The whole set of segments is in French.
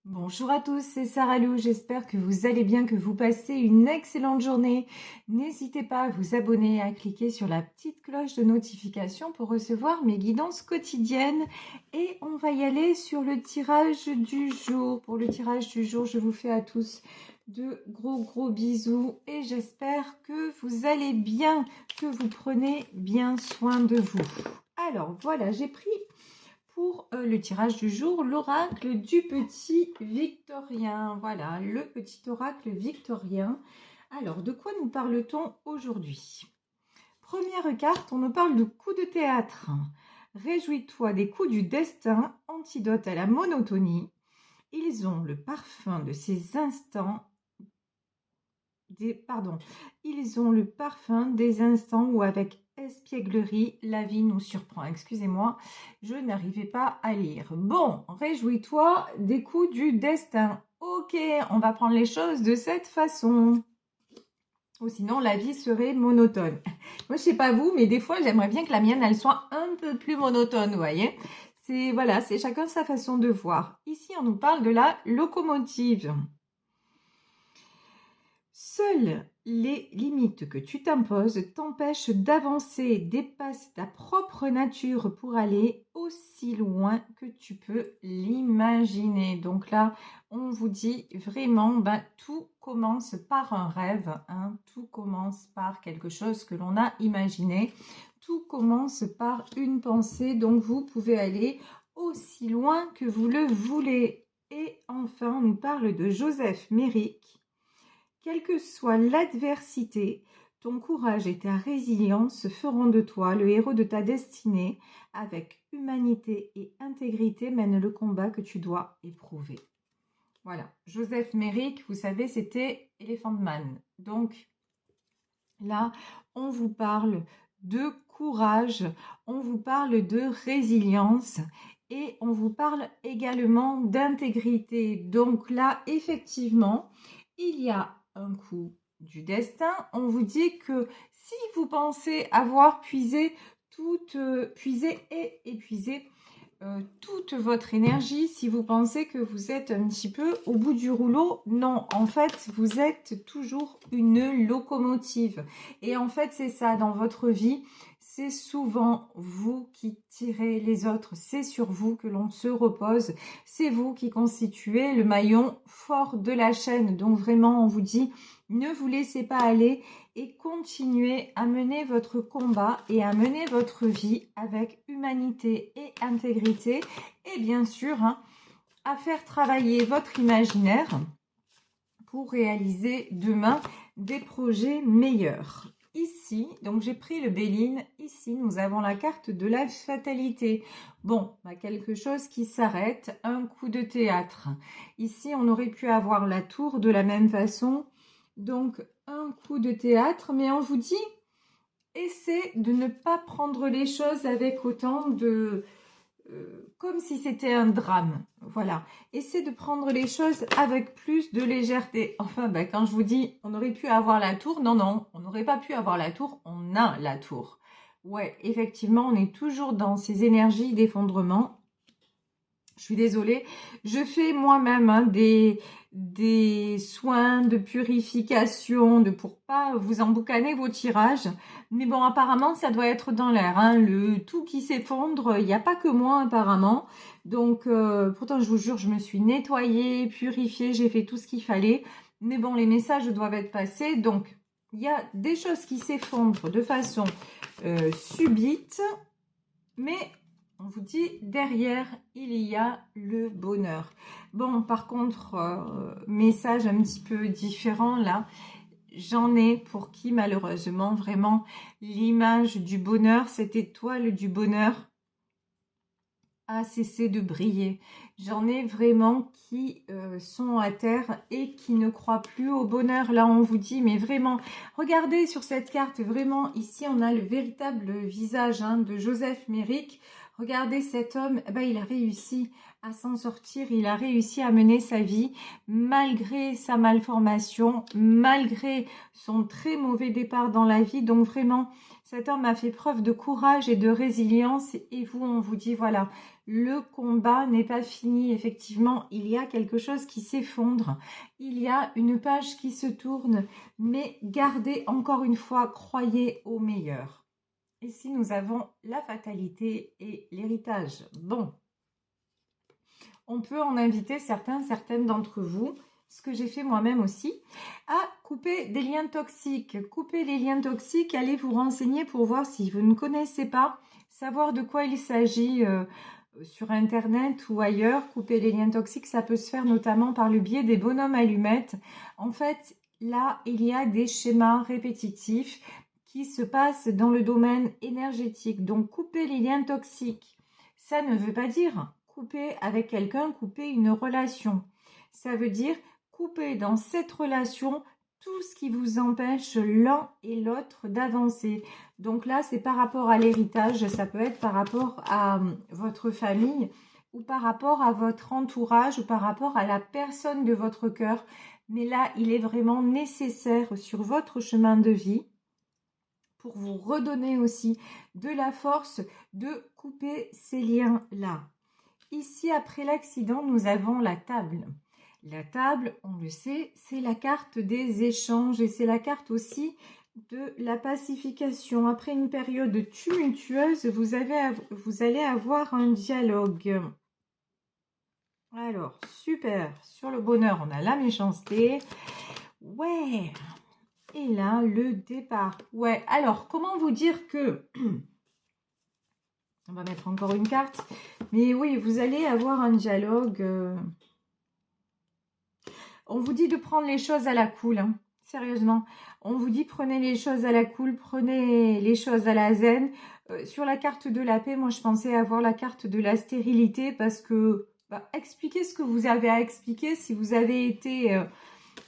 Bonjour à tous, c'est Sarah Lou, j'espère que vous allez bien, que vous passez une excellente journée. N'hésitez pas à vous abonner, à cliquer sur la petite cloche de notification pour recevoir mes guidances quotidiennes. Et on va y aller sur le tirage du jour. Pour le tirage du jour, je vous fais à tous de gros bisous et j'espère que vous allez bien, que vous prenez bien soin de vous. Alors voilà, j'ai pris pour le tirage du jour, l'oracle du petit Victorien. Voilà, le petit oracle victorien. Alors, de quoi nous parle-t-on aujourd'hui? Première carte, on nous parle de coups de théâtre. Réjouis-toi des coups du destin, antidote à la monotonie. Ils ont le parfum de ces instants. Ils ont le parfum des instants où avec espièglerie, la vie nous surprend. Excusez-moi, je n'arrivais pas à lire. Bon, réjouis-toi des coups du destin. Ok, on va prendre les choses de cette façon. Ou sinon, la vie serait monotone. Moi, je sais pas vous, mais des fois, j'aimerais bien que la mienne, elle soit un peu plus monotone, vous voyez. Voilà, c'est chacun sa façon de voir. Ici, on nous parle de la locomotive. Seules les limites que tu t'imposes t'empêchent d'avancer, dépasse ta propre nature pour aller aussi loin que tu peux l'imaginer. Donc là, on vous dit vraiment, tout commence par un rêve, hein, tout commence par quelque chose que l'on a imaginé, tout commence par une pensée, donc vous pouvez aller aussi loin que vous le voulez. Et enfin, on nous parle de Joseph Méric. Quelle que soit l'adversité, ton courage et ta résilience feront de toi le héros de ta destinée. Avec humanité et intégrité, mène le combat que tu dois éprouver. Voilà, Joseph Méric, vous savez, c'était Elephant Man. Donc là, on vous parle de courage, on vous parle de résilience et on vous parle également d'intégrité. Donc là, effectivement, il y a un coup du destin. On vous dit que si vous pensez avoir puisé et épuisé toute votre énergie, si vous pensez que vous êtes un petit peu au bout du rouleau, non, en fait, vous êtes toujours une locomotive. Et en fait, c'est ça, dans votre vie, c'est souvent vous qui tirez les autres, c'est sur vous que l'on se repose, c'est vous qui constituez le maillon fort de la chaîne. Donc vraiment, on vous dit, ne vous laissez pas aller et continuez à mener votre combat et à mener votre vie avec humanité et intégrité et bien sûr à faire travailler votre imaginaire pour réaliser demain des projets meilleurs. Ici, donc j'ai pris le Béline, ici nous avons la carte de la fatalité. Bon, quelque chose qui s'arrête, un coup de théâtre. Ici on aurait pu avoir la tour de la même façon, donc un coup de théâtre, mais on vous dit, essaie de ne pas prendre les choses avec autant de... comme si c'était un drame, voilà. Essaie de prendre les choses avec plus de légèreté. Enfin, quand je vous dis, on aurait pu avoir la tour, non, on n'aurait pas pu avoir la tour, on a la tour. Ouais, effectivement, on est toujours dans ces énergies d'effondrement. Je suis désolée, je fais moi-même des soins de purification pour pas vous emboucaner vos tirages. Mais bon, apparemment, ça doit être dans l'air. Le tout qui s'effondre, il n'y a pas que moi apparemment. Donc, pourtant, je vous jure, je me suis nettoyée, purifiée, j'ai fait tout ce qu'il fallait. Mais bon, les messages doivent être passés. Donc, il y a des choses qui s'effondrent de façon subite. Mais... on vous dit, derrière, il y a le bonheur. Bon, par contre, message un petit peu différent là. J'en ai pour qui, malheureusement, vraiment, l'image du bonheur, cette étoile du bonheur, a cessé de briller. J'en ai vraiment qui sont à terre et qui ne croient plus au bonheur. Là, on vous dit, mais vraiment, regardez sur cette carte, vraiment, ici, on a le véritable visage de Joseph Méric. Regardez cet homme, eh ben, il a réussi à s'en sortir, il a réussi à mener sa vie malgré sa malformation, malgré son très mauvais départ dans la vie. Donc vraiment, cet homme a fait preuve de courage et de résilience. Et vous, on vous dit, voilà, le combat n'est pas fini. Effectivement, il y a quelque chose qui s'effondre. Il y a une page qui se tourne. Mais gardez encore une fois, croyez au meilleur. Ici, nous avons la fatalité et l'héritage. Bon, on peut en inviter certaines d'entre vous, ce que j'ai fait moi-même aussi, à couper des liens toxiques. Couper les liens toxiques, allez vous renseigner pour voir si vous ne connaissez pas, savoir de quoi il s'agit sur Internet ou ailleurs. Couper les liens toxiques, ça peut se faire notamment par le biais des bonhommes allumettes. En fait, là, il y a des schémas répétitifs qui se passent dans le domaine énergétique. Donc, couper les liens toxiques, ça ne veut pas dire couper avec quelqu'un, couper une relation. Ça veut dire couper dans cette relation tout ce qui vous empêche l'un et l'autre d'avancer. Donc là, c'est par rapport à l'héritage, ça peut être par rapport à votre famille ou par rapport à votre entourage ou par rapport à la personne de votre cœur. Mais là, il est vraiment nécessaire sur votre chemin de vie, pour vous redonner aussi de la force, de couper ces liens-là. Ici, après l'accident, nous avons la table. La table, on le sait, c'est la carte des échanges et c'est la carte aussi de la pacification. Après une période tumultueuse, vous allez avoir un dialogue. Alors, super. Sur le bonheur, on a la méchanceté. Ouais. Et là, le départ. Ouais, alors, comment vous dire que... On va mettre encore une carte. Mais oui, vous allez avoir un dialogue. On vous dit de prendre les choses à la cool. Hein. Sérieusement. On vous dit prenez les choses à la cool. Prenez les choses à la zen. Sur la carte de la paix, moi, je pensais avoir la carte de la stérilité. Parce que expliquez ce que vous avez à expliquer. Si vous avez été...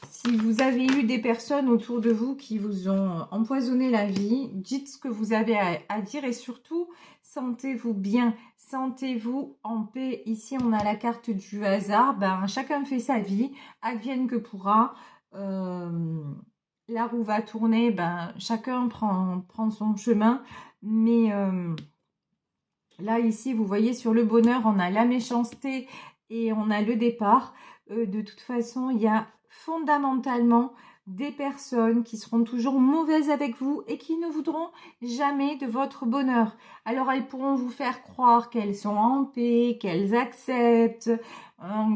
si vous avez eu des personnes autour de vous qui vous ont empoisonné la vie, dites ce que vous avez à dire et surtout, sentez-vous bien, sentez-vous en paix. Ici, on a la carte du hasard. Chacun fait sa vie, advienne que pourra. La roue va tourner, chacun prend son chemin. Mais là, ici, vous voyez, sur le bonheur, on a la méchanceté et on a le départ. De toute façon, il y a fondamentalement des personnes qui seront toujours mauvaises avec vous et qui ne voudront jamais de votre bonheur. Alors, elles pourront vous faire croire qu'elles sont en paix, qu'elles acceptent,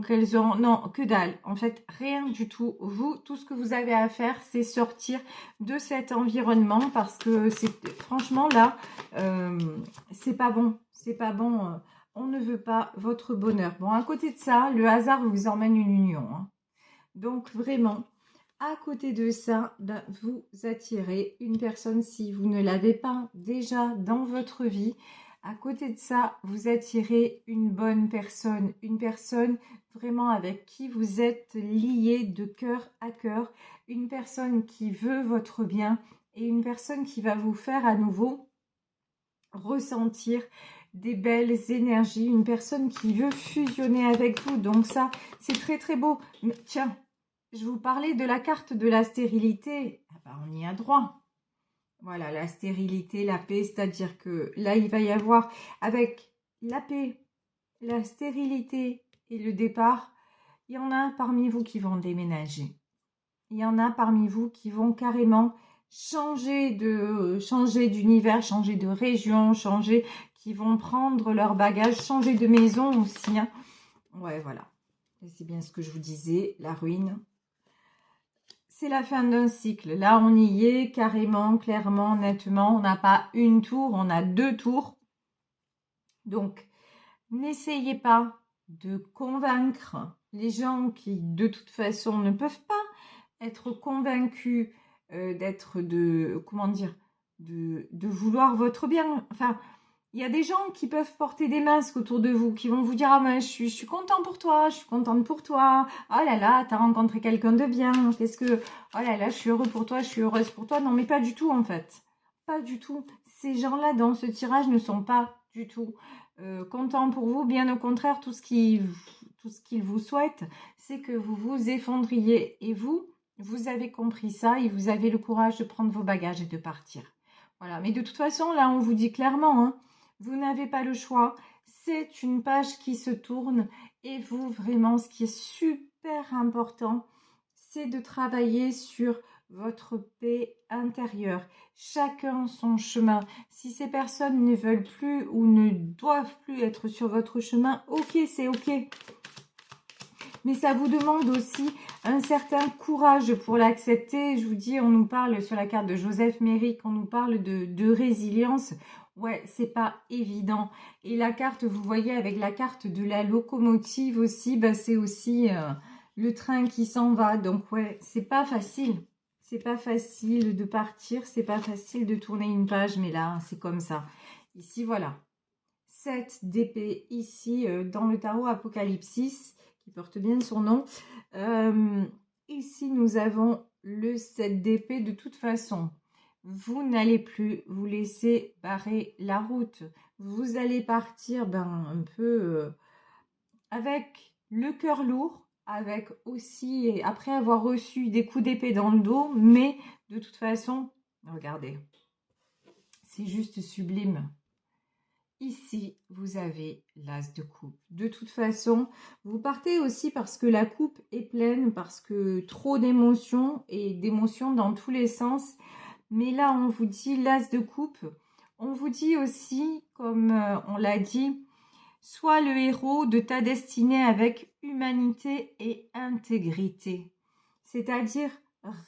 qu'elles ont... Non, que dalle. En fait, rien du tout. Vous, tout ce que vous avez à faire, c'est sortir de cet environnement parce que c'est franchement là, c'est pas bon. C'est pas bon. On ne veut pas votre bonheur. Bon, à côté de ça, le hasard vous emmène une union. Hein. Donc, vraiment, à côté de ça, vous attirez une personne, si vous ne l'avez pas déjà dans votre vie, à côté de ça, vous attirez une bonne personne, une personne vraiment avec qui vous êtes lié de cœur à cœur, une personne qui veut votre bien et une personne qui va vous faire à nouveau ressentir des belles énergies, une personne qui veut fusionner avec vous. Donc ça, c'est très très beau. Mais tiens, je vous parlais de la carte de la stérilité. On y a droit. Voilà, la stérilité, la paix, c'est-à-dire que là, il va y avoir avec la paix, la stérilité et le départ, il y en a parmi vous qui vont déménager. Il y en a parmi vous qui vont carrément changer d'univers, changer de région, qui vont prendre leur bagage, changer de maison aussi. Hein. Ouais, voilà. C'est bien ce que je vous disais, la ruine. C'est la fin d'un cycle. Là, on y est carrément, clairement, nettement. On n'a pas une tour, on a 2 tours. Donc, n'essayez pas de convaincre les gens qui, de toute façon, ne peuvent pas être convaincus de vouloir votre bien. Enfin, il y a des gens qui peuvent porter des masques autour de vous, qui vont vous dire « Ah ben, je suis content pour toi, je suis contente pour toi. Oh là là, t'as rencontré quelqu'un de bien. Qu'est-ce que... Oh là là, je suis heureux pour toi, je suis heureuse pour toi. » Non, mais pas du tout en fait. Pas du tout. Ces gens-là, dans ce tirage, ne sont pas du tout content pour vous. Bien au contraire, tout ce qu'il vous souhaite, c'est que vous vous effondriez. Et vous avez compris ça et vous avez le courage de prendre vos bagages et de partir. Voilà, mais de toute façon, là, on vous dit clairement, hein, vous n'avez pas le choix. C'est une page qui se tourne et vous, vraiment, ce qui est super important, c'est de travailler sur votre paix intérieure. Chacun son chemin. Si ces personnes ne veulent plus ou ne doivent plus être sur votre chemin, ok, c'est ok. Mais ça vous demande aussi un certain courage pour l'accepter. Je vous dis, on nous parle sur la carte de Joseph Méric, on nous parle de résilience. Ouais, c'est pas évident. Et la carte, vous voyez, avec la carte de la locomotive aussi, bah, c'est aussi le train qui s'en va. Donc ouais, c'est pas facile. C'est pas facile de partir, c'est pas facile de tourner une page, mais là, c'est comme ça. Ici, voilà. 7 d'épée ici dans le tarot Apocalypsis, qui porte bien son nom. Ici, nous avons le 7 d'épée. De toute façon, vous n'allez plus vous laisser barrer la route. Vous allez partir un peu avec le cœur lourd, avec aussi, après avoir reçu des coups d'épée dans le dos, mais de toute façon, regardez, c'est juste sublime. Ici, vous avez l'as de coupe. De toute façon, vous partez aussi parce que la coupe est pleine, parce que trop d'émotions et d'émotions dans tous les sens. Mais là, on vous dit l'as de coupe. On vous dit aussi, comme on l'a dit, sois le héros de ta destinée avec humanité et intégrité. C'est-à-dire,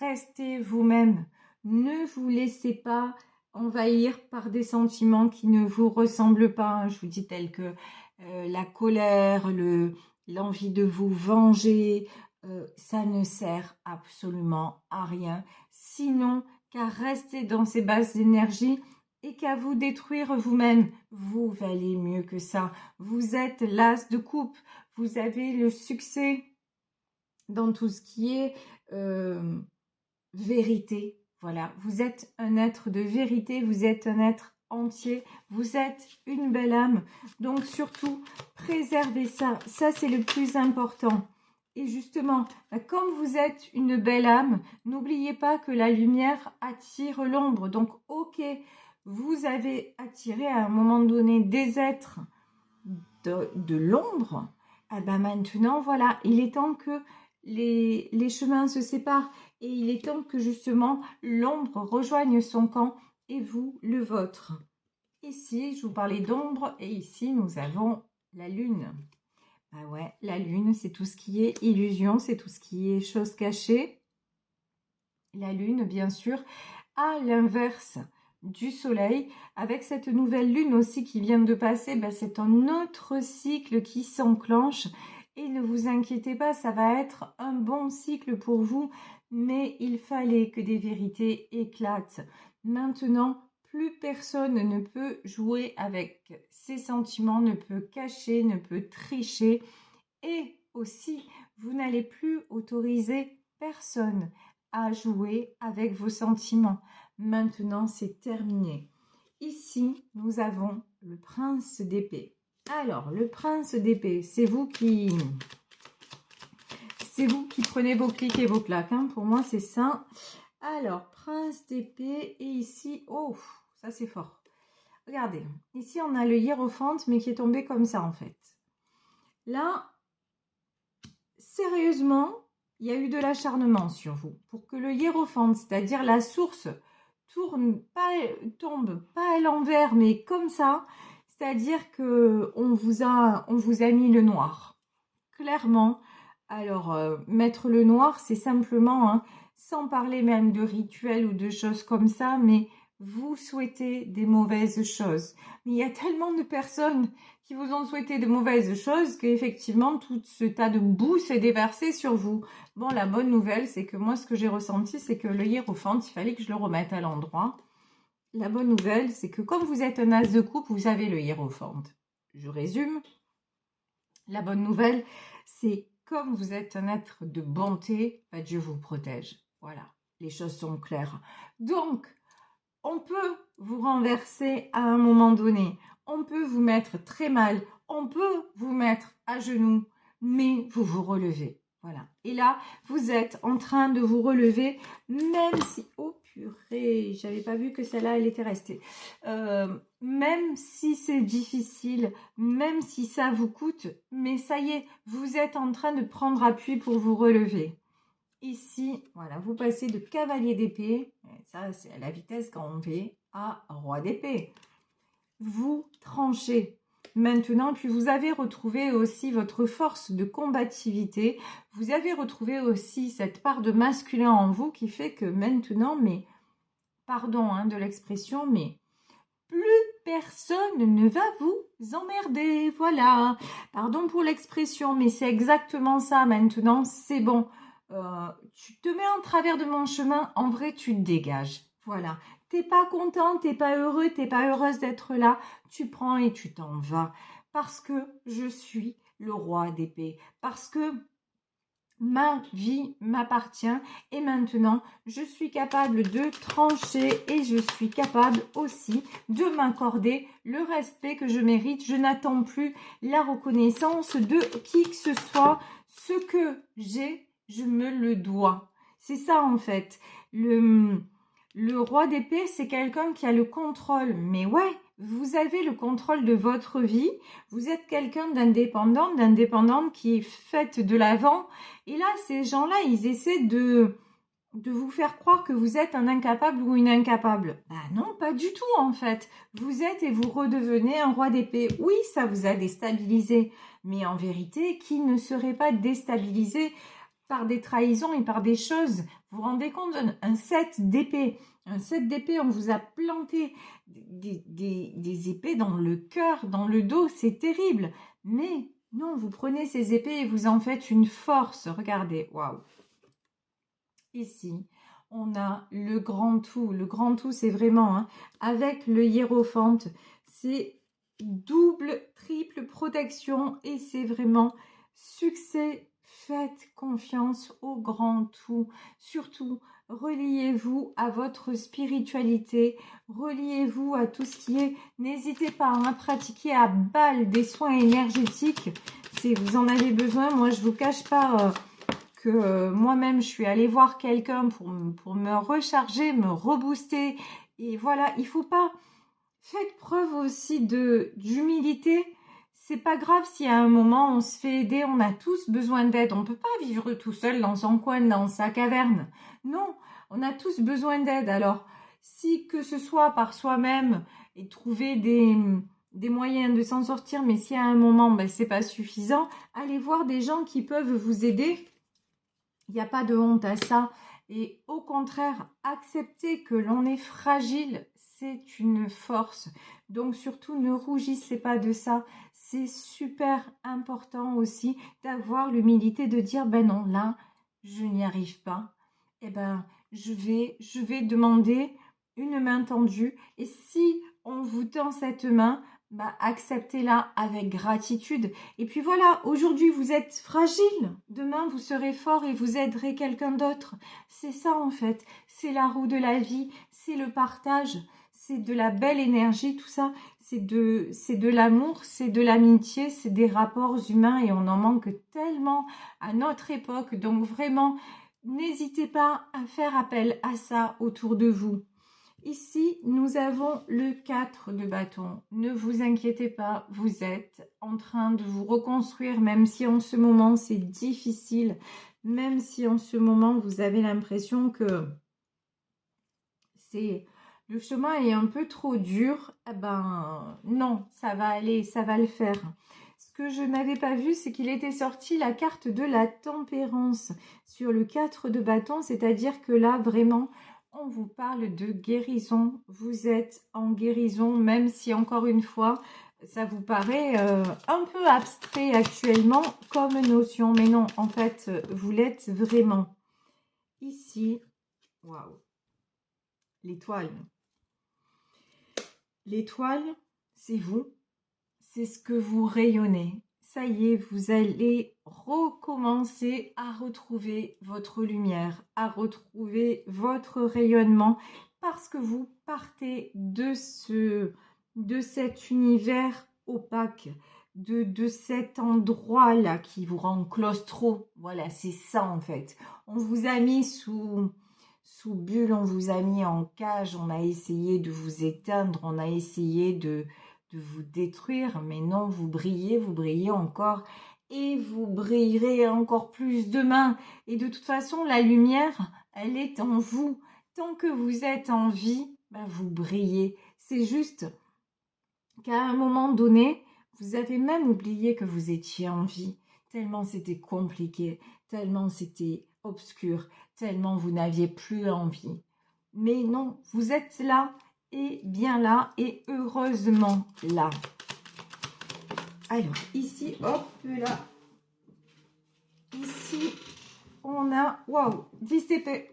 restez vous-même. Ne vous laissez pas envahir par des sentiments qui ne vous ressemblent pas. Je vous dis tels que la colère, l'envie de vous venger. Ça ne sert absolument à rien. Sinon, qu'à rester dans ces basses énergies et qu'à vous détruire vous-même. Vous valez mieux que ça. Vous êtes l'as de coupe. Vous avez le succès dans tout ce qui est vérité. Voilà, vous êtes un être de vérité, vous êtes un être entier, vous êtes une belle âme. Donc surtout, préservez ça. Ça, c'est le plus important. Et justement, comme vous êtes une belle âme, n'oubliez pas que la lumière attire l'ombre. Donc, ok, vous avez attiré à un moment donné des êtres de l'ombre. Eh ben maintenant, voilà, il est temps que les chemins se séparent et il est temps que justement l'ombre rejoigne son camp et vous le vôtre. Ici, je vous parlais d'ombre et ici, nous avons la lune. Ah ouais, la lune, c'est tout ce qui est illusion, c'est tout ce qui est chose cachée. La lune, bien sûr, à l'inverse du soleil. Avec cette nouvelle lune aussi qui vient de passer, c'est un autre cycle qui s'enclenche. Et ne vous inquiétez pas, ça va être un bon cycle pour vous, mais il fallait que des vérités éclatent. Maintenant, plus personne ne peut jouer avec ses sentiments, ne peut cacher, ne peut tricher. Et aussi, vous n'allez plus autoriser personne à jouer avec vos sentiments. Maintenant, c'est terminé. Ici, nous avons le prince d'épée. Alors, le prince d'épée, c'est vous qui prenez vos clics et vos claques. Hein. Pour moi, c'est ça. Alors, prince d'épée. Et ici, oh, ça c'est fort. Regardez, ici, on a le hiérophante, mais qui est tombé comme ça, en fait. Là, sérieusement, il y a eu de l'acharnement sur vous. Pour que le hiérophante, c'est-à-dire la source, tombe pas à l'envers, mais comme ça, c'est-à-dire que on vous a mis le noir. Clairement. Alors, mettre le noir, c'est simplement, sans parler même de rituels ou de choses comme ça, mais vous souhaitez des mauvaises choses. Mais il y a tellement de personnes qui vous ont souhaité de mauvaises choses qu'effectivement, tout ce tas de boue s'est déversé sur vous. Bon, la bonne nouvelle, c'est que moi, ce que j'ai ressenti, c'est que le hiérophante, il fallait que je le remette à l'endroit. La bonne nouvelle, c'est que comme vous êtes un as de coupe, vous avez le hiérophante. Je résume. La bonne nouvelle, c'est comme vous êtes un être de bonté, Dieu vous protège. Voilà, les choses sont claires. Donc, on peut vous renverser à un moment donné. on peut vous mettre très mal, on peut vous mettre à genoux, mais vous vous relevez. Voilà. Et là, vous êtes en train de vous relever, même si... Oh purée, j'avais pas vu que celle-là, elle était restée. Même si c'est difficile, même si ça vous coûte, mais ça y est, vous êtes en train de prendre appui pour vous relever. Ici, voilà, vous passez de cavalier d'épée, ça c'est à la vitesse quand on fait, à roi d'épée. Vous tranchez. Maintenant, puis vous avez retrouvé aussi votre force de combativité. Vous avez retrouvé aussi cette part de masculin en vous qui fait que maintenant, mais, pardon de l'expression, mais plus personne ne va vous emmerder. Voilà. Pardon pour l'expression, mais c'est exactement ça maintenant. C'est bon. Tu te mets en travers de mon chemin. En vrai, tu te dégages. Voilà. T'es pas content, t'es pas heureux, t'es pas heureuse d'être là. Tu prends et tu t'en vas. Parce que je suis le roi d'épée. Parce que ma vie m'appartient et maintenant je suis capable de trancher et je suis capable aussi de m'accorder le respect que je mérite. Je n'attends plus la reconnaissance de qui que ce soit. Ce que j'ai, je me le dois. C'est ça en fait. Le roi d'épée, c'est quelqu'un qui a le contrôle. Mais ouais, vous avez le contrôle de votre vie. Vous êtes quelqu'un d'indépendante qui fait de l'avant. Et là, ces gens-là, ils essaient de vous faire croire que vous êtes un incapable ou une incapable. Bah non, pas du tout en fait. Vous êtes et vous redevenez un roi d'épée. Oui, ça vous a déstabilisé. Mais en vérité, qui ne serait pas déstabilisé par des trahisons et par des choses? Vous vous rendez compte, un 7 d'épée. Un 7 d'épée, on vous a planté des épées dans le cœur, dans le dos, c'est terrible. Mais non, vous prenez ces épées et vous en faites une force. Regardez, waouh. Ici, on a le grand tout. Le grand tout, c'est vraiment, avec le hiérophante, c'est double, triple protection et c'est vraiment succès. Faites confiance au grand tout. Surtout, reliez-vous à votre spiritualité, reliez-vous à tout ce qui est. N'hésitez pas à pratiquer à balle des soins énergétiques si vous en avez besoin. Moi, je vous cache pas que moi-même, je suis allée voir quelqu'un pour me recharger, me rebooster. Et voilà, il faut pas... Faites preuve aussi d'humilité. C'est pas grave si à un moment on se fait aider, on a tous besoin d'aide. On peut pas vivre tout seul dans son coin, dans sa caverne. Non, on a tous besoin d'aide. Alors, si que ce soit par soi-même et trouver des moyens de s'en sortir, mais si à un moment c'est pas suffisant, allez voir des gens qui peuvent vous aider. Il n'y a pas de honte à ça. Et au contraire, accepter que l'on est fragile, c'est une force. Donc surtout, ne rougissez pas de ça. C'est super important aussi d'avoir l'humilité de dire, ben non, là, je n'y arrive pas. Eh ben, je vais demander une main tendue. Et si on vous tend cette main, acceptez-la avec gratitude. Et puis voilà, aujourd'hui vous êtes fragile, demain vous serez fort et vous aiderez quelqu'un d'autre. C'est ça en fait, c'est la roue de la vie, c'est le partage, c'est de la belle énergie, tout ça, c'est de l'amour, c'est de l'amitié, c'est des rapports humains et on en manque tellement à notre époque. Donc vraiment, n'hésitez pas à faire appel à ça autour de vous. Ici, nous avons le 4 de bâton. Ne vous inquiétez pas, vous êtes en train de vous reconstruire, même si en ce moment c'est difficile, même si en ce moment vous avez l'impression que le chemin est un peu trop dur. Eh ben non, ça va aller, ça va le faire. Ce que je n'avais pas vu, c'est qu'il était sorti la carte de la tempérance sur le 4 de bâton, c'est-à-dire que là, vraiment, on vous parle de guérison. Vous êtes en guérison, même si, encore une fois, ça vous paraît un peu abstrait actuellement comme notion. Mais non, en fait, vous l'êtes vraiment. Ici, waouh, l'étoile. L'étoile, c'est vous. C'est ce que vous rayonnez. Ça y est, vous allez recommencer à retrouver votre lumière, à retrouver votre rayonnement parce que vous partez de de cet univers opaque, de cet endroit-là qui vous rend claustro. Voilà, c'est ça en fait. On vous a mis sous bulle, on vous a mis en cage, on a essayé de vous éteindre, on a essayé de vous détruire, mais non, vous brillez encore et vous brillerez encore plus demain. Et de toute façon, la lumière, elle est en vous. Tant que vous êtes en vie, ben vous brillez. C'est juste qu'à un moment donné, vous avez même oublié que vous étiez en vie, tellement c'était compliqué, tellement c'était obscur, tellement vous n'aviez plus envie. Mais non, vous êtes là, et bien là, et heureusement là. Alors, ici, hop là, ici, on a, waouh, 10 TP.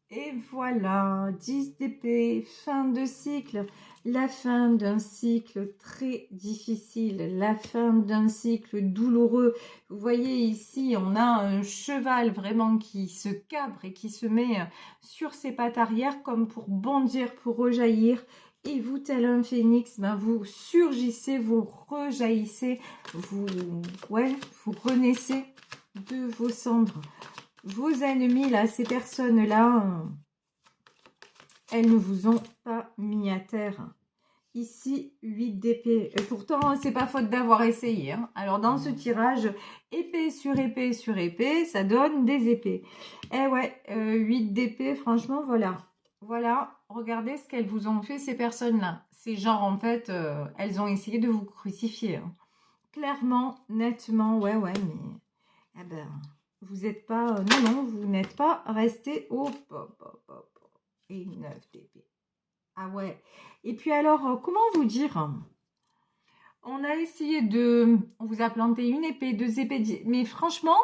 Et voilà, 10 d'épée, fin de cycle, la fin d'un cycle très difficile, la fin d'un cycle douloureux. Vous voyez ici, on a un cheval vraiment qui se cabre et qui se met sur ses pattes arrière comme pour bondir, pour rejaillir. Et vous, tel un phénix, ben vous surgissez, vous rejaillissez, vous renaissez de vos cendres. Vos ennemis, là, ces personnes-là, elles ne vous ont pas mis à terre. Ici, 8 d'épée. Et pourtant, c'est pas faute d'avoir essayé. Hein. Alors, dans ce tirage, épée sur épée sur épée, ça donne des épées. Eh ouais, 8 d'épée, franchement, voilà. Voilà, regardez ce qu'elles vous ont fait, ces personnes-là. C'est genre, en fait, elles ont essayé de vous crucifier. Hein. Clairement, nettement, ouais, mais... Eh ben... Vous n'êtes pas... non, vous n'êtes pas resté au... Et 9 d'épée. Ah ouais. Et puis alors, comment vous dire? On a essayé de... On vous a planté une épée, 2 épées... Mais franchement,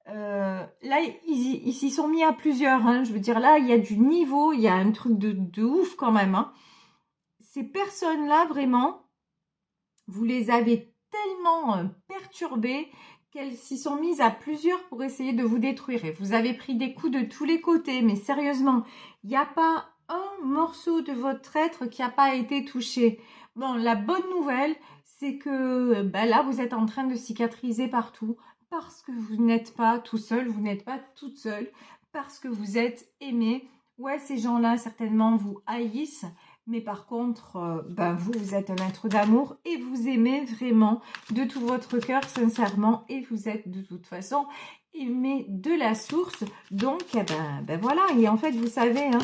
là, ils s'y sont mis à plusieurs. Hein. Je veux dire, là, il y a du niveau. Il y a un truc de ouf quand même. Hein. Ces personnes-là, vraiment, vous les avez tellement perturbées qu'elles s'y sont mises à plusieurs pour essayer de vous détruire. Et vous avez pris des coups de tous les côtés, mais sérieusement, il n'y a pas un morceau de votre être qui n'a pas été touché. Bon, la bonne nouvelle, c'est que là, vous êtes en train de cicatriser partout parce que vous n'êtes pas tout seul, vous n'êtes pas toute seule, parce que vous êtes aimé. Ouais, ces gens-là, certainement, vous haïssent. Mais par contre, vous êtes un être d'amour et vous aimez vraiment de tout votre cœur, sincèrement. Et vous êtes de toute façon aimé de la source. Donc, voilà. Et en fait, vous savez, hein,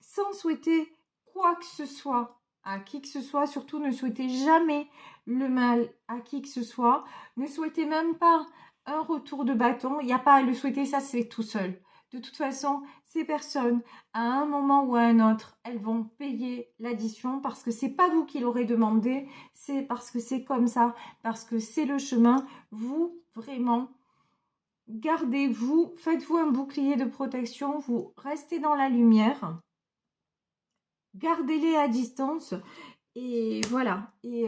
sans souhaiter quoi que ce soit à qui que ce soit, surtout ne souhaitez jamais le mal à qui que ce soit. Ne souhaitez même pas un retour de bâton. Il n'y a pas à le souhaiter, ça c'est tout seul. De toute façon, ces personnes, à un moment ou à un autre, elles vont payer l'addition parce que c'est pas vous qui l'aurez demandé, c'est parce que c'est comme ça, parce que c'est le chemin. Vous, vraiment, gardez-vous, faites-vous un bouclier de protection, vous restez dans la lumière, gardez-les à distance et voilà. Et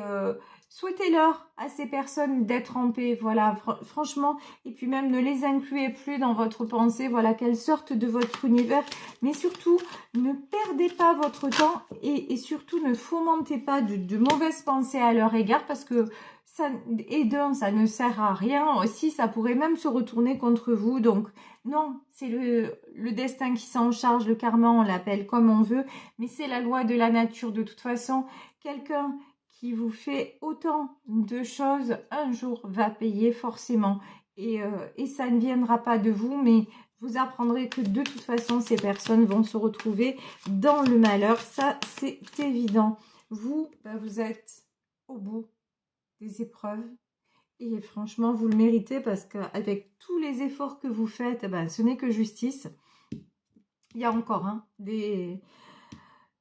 souhaitez-leur à ces personnes d'être en paix, voilà, franchement. Et puis même, ne les incluez plus dans votre pensée, voilà, qu'elles sortent de votre univers. Mais surtout, ne perdez pas votre temps et surtout, ne fomentez pas de mauvaises pensées à leur égard parce que ça, ça ne sert à rien. Aussi, ça pourrait même se retourner contre vous. Donc, non, c'est le destin qui s'en charge, le karma, on l'appelle comme on veut. Mais c'est la loi de la nature de toute façon. Quelqu'un qui vous fait autant de choses, un jour va payer forcément. Et ça ne viendra pas de vous, mais vous apprendrez que de toute façon, ces personnes vont se retrouver dans le malheur. Ça, c'est évident. Vous, vous êtes au bout des épreuves. Et franchement, vous le méritez parce qu'avec tous les efforts que vous faites, ce n'est que justice. Il y a encore des...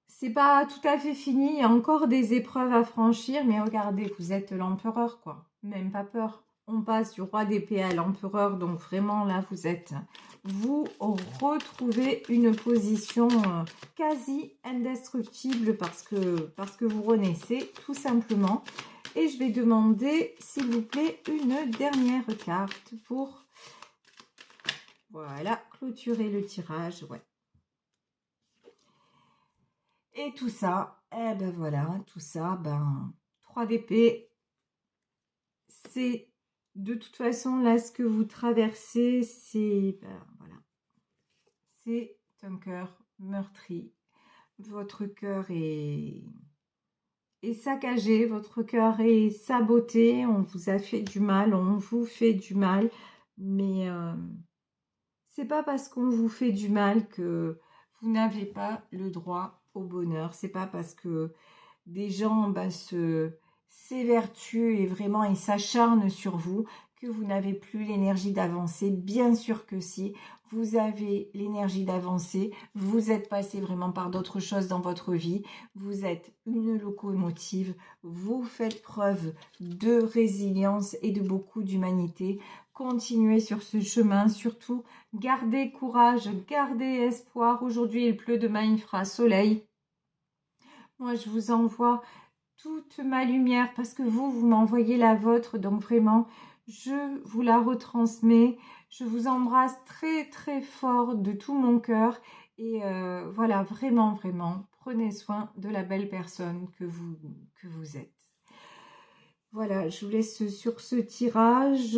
C'est pas tout à fait fini, il y a encore des épreuves à franchir, mais regardez, vous êtes l'empereur, quoi. Même pas peur. On passe du roi d'épée à l'empereur, donc vraiment, là, vous retrouvez une position quasi indestructible parce que vous renaissez, tout simplement. Et je vais demander, s'il vous plaît, une dernière carte pour, voilà, clôturer le tirage, ouais. Et tout ça, eh ben voilà, tout ça, 3 d'épée, c'est de toute façon là ce que vous traversez, c'est voilà, c'est un cœur meurtri. Votre cœur est saccagé, votre cœur est saboté, on vous a fait du mal, on vous fait du mal, mais c'est pas parce qu'on vous fait du mal que vous n'avez pas le droit au bonheur. C'est pas parce que des gens s'évertuent et vraiment ils s'acharnent sur vous que vous n'avez plus l'énergie d'avancer. Bien sûr que si, vous avez l'énergie d'avancer. Vous êtes passé vraiment par d'autres choses dans votre vie. Vous êtes une locomotive. Vous faites preuve de résilience et de beaucoup d'humanité. Continuez sur ce chemin, surtout gardez courage, gardez espoir. Aujourd'hui il pleut, demain il fera soleil. Moi je vous envoie toute ma lumière parce que vous m'envoyez la vôtre, donc vraiment je vous la retransmets. Je vous embrasse très très fort de tout mon cœur et voilà, vraiment vraiment prenez soin de la belle personne que vous êtes. Voilà, je vous laisse sur ce tirage.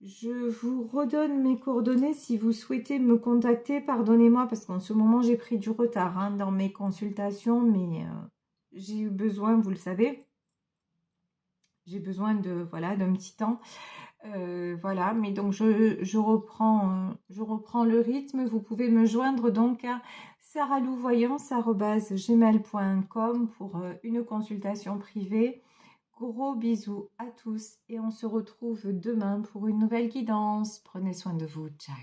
Je vous redonne mes coordonnées si vous souhaitez me contacter. Pardonnez-moi parce qu'en ce moment, j'ai pris du retard dans mes consultations, mais j'ai eu besoin, vous le savez, j'ai besoin de voilà d'un petit temps. Voilà, mais donc je reprends le rythme. Vous pouvez me joindre donc à saralouvoyance@gmail.com pour une consultation privée. Gros bisous à tous et on se retrouve demain pour une nouvelle guidance. Prenez soin de vous. Ciao.